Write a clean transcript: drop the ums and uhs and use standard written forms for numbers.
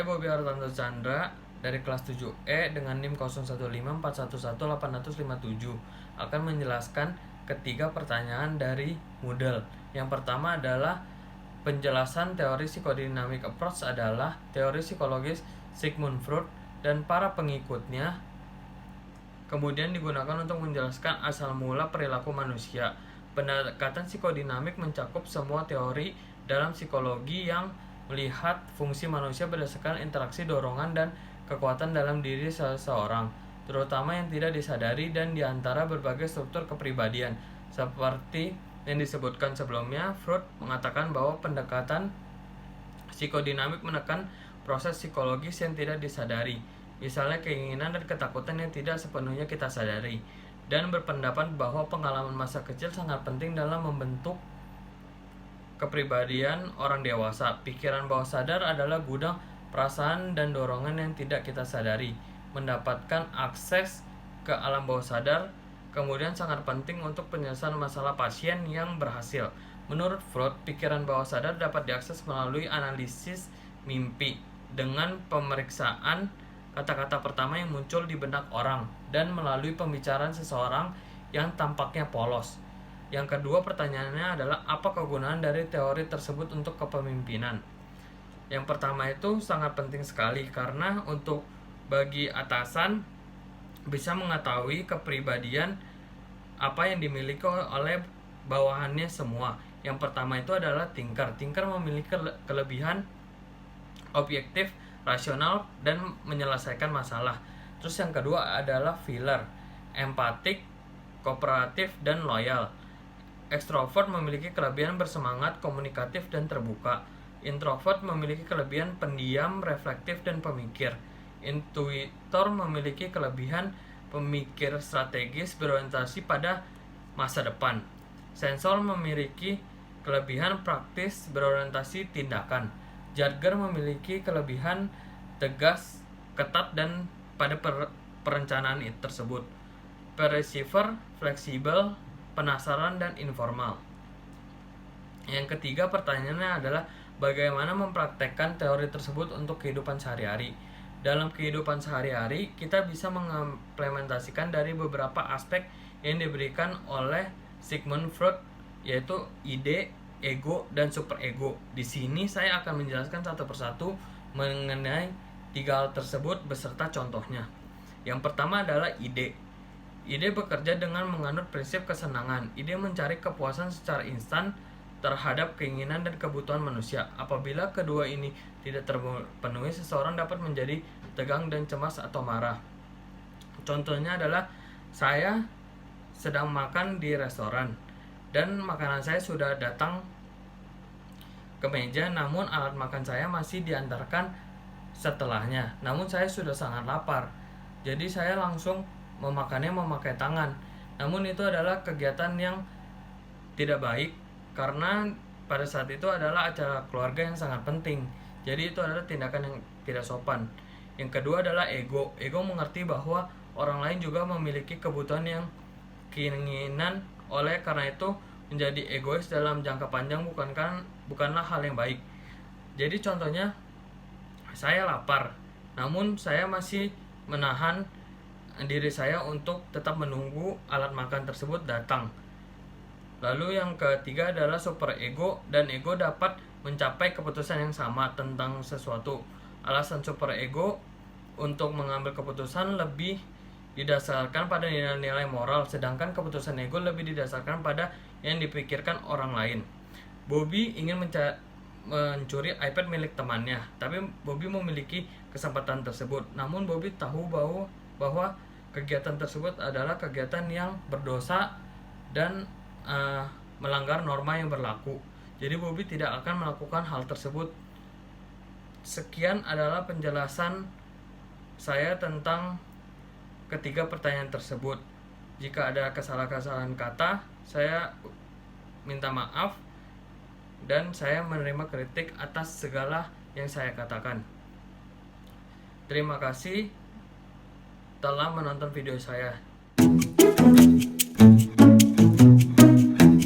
Saya Bobi Hartanto Chandra dari kelas 7E dengan NIM 0154118857 akan menjelaskan ketiga pertanyaan dari Moodle. Yang pertama adalah penjelasan teori psikodinamik approach adalah teori psikologis Sigmund Freud dan para pengikutnya, kemudian digunakan untuk menjelaskan asal mula perilaku manusia. Pendekatan psikodinamik mencakup semua teori dalam psikologi yang melihat fungsi manusia berdasarkan interaksi dorongan dan kekuatan dalam diri seseorang, terutama yang tidak disadari dan diantara berbagai struktur kepribadian. Seperti yang disebutkan sebelumnya, Freud mengatakan bahwa pendekatan psikodinamik menekan proses psikologis yang tidak disadari, misalnya keinginan dan ketakutan yang tidak sepenuhnya kita sadari, dan berpendapat bahwa pengalaman masa kecil sangat penting dalam membentuk kepribadian orang dewasa. Pikiran bawah sadar adalah gudang perasaan dan dorongan yang tidak kita sadari. Mendapatkan akses ke alam bawah sadar kemudian sangat penting untuk penyelesaian masalah pasien yang berhasil. Menurut Freud, pikiran bawah sadar dapat diakses melalui analisis mimpi dengan pemeriksaan kata-kata pertama yang muncul di benak orang dan melalui pembicaraan seseorang yang tampaknya polos. Yang kedua pertanyaannya adalah apa kegunaan dari teori tersebut untuk kepemimpinan? Yang pertama itu sangat penting sekali karena untuk bagi atasan bisa mengetahui kepribadian apa yang dimiliki oleh bawahannya semua. Yang pertama itu adalah thinker. Thinker memiliki kelebihan objektif, rasional, dan menyelesaikan masalah. Terus yang kedua adalah feeler, empatik, kooperatif, dan loyal. Ekstrovert memiliki kelebihan bersemangat, komunikatif, dan terbuka. Introvert memiliki kelebihan pendiam, reflektif, dan pemikir. Intuitor memiliki kelebihan pemikir strategis berorientasi pada masa depan. Sensor memiliki kelebihan praktis berorientasi tindakan. Judger memiliki kelebihan tegas, ketat, dan pada perencanaan tersebut. Perceiver fleksibel, penasaran, dan informal. Yang ketiga pertanyaannya adalah bagaimana mempraktekkan teori tersebut untuk kehidupan sehari-hari. Dalam kehidupan sehari-hari, kita bisa mengimplementasikan dari beberapa aspek yang diberikan oleh Sigmund Freud, yaitu ide, ego, dan superego. Di sini saya akan menjelaskan satu persatu mengenai tiga hal tersebut beserta contohnya. Yang pertama adalah ide. Ide bekerja dengan menganut prinsip kesenangan. Ide mencari kepuasan secara instan terhadap keinginan dan kebutuhan manusia. Apabila kedua ini tidak terpenuhi, seseorang dapat menjadi tegang dan cemas atau marah. Contohnya adalah saya sedang makan di restoran dan makanan saya sudah datang ke meja, namun alat makan saya masih diantarkan setelahnya. Namun saya sudah sangat lapar, jadi saya langsung memakannya memakai tangan. Namun itu adalah kegiatan yang tidak baik karena pada saat itu adalah acara keluarga yang sangat penting. Jadi itu adalah tindakan yang tidak sopan. Yang kedua adalah ego. Ego mengerti bahwa orang lain juga memiliki kebutuhan yang keinginan, oleh karena itu menjadi egois dalam jangka panjang bukanlah hal yang baik. Jadi contohnya, saya lapar, namun saya masih menahan diri saya untuk tetap menunggu alat makan tersebut datang. Lalu yang ketiga adalah superego, dan ego dapat mencapai keputusan yang sama tentang sesuatu. Alasan superego untuk mengambil keputusan lebih didasarkan pada nilai-nilai moral, sedangkan keputusan ego lebih didasarkan pada yang dipikirkan orang lain. Bobby ingin mencuri iPad milik temannya, tapi Bobby memiliki kesempatan tersebut. Namun Bobby tahu bahwa kegiatan tersebut adalah kegiatan yang berdosa dan melanggar norma yang berlaku. Jadi Bobby tidak akan melakukan hal tersebut. Sekian adalah penjelasan saya tentang ketiga pertanyaan tersebut. Jika ada kesalahan kata, saya minta maaf dan saya menerima kritik atas segala yang saya katakan. Terima kasih telah menonton video saya.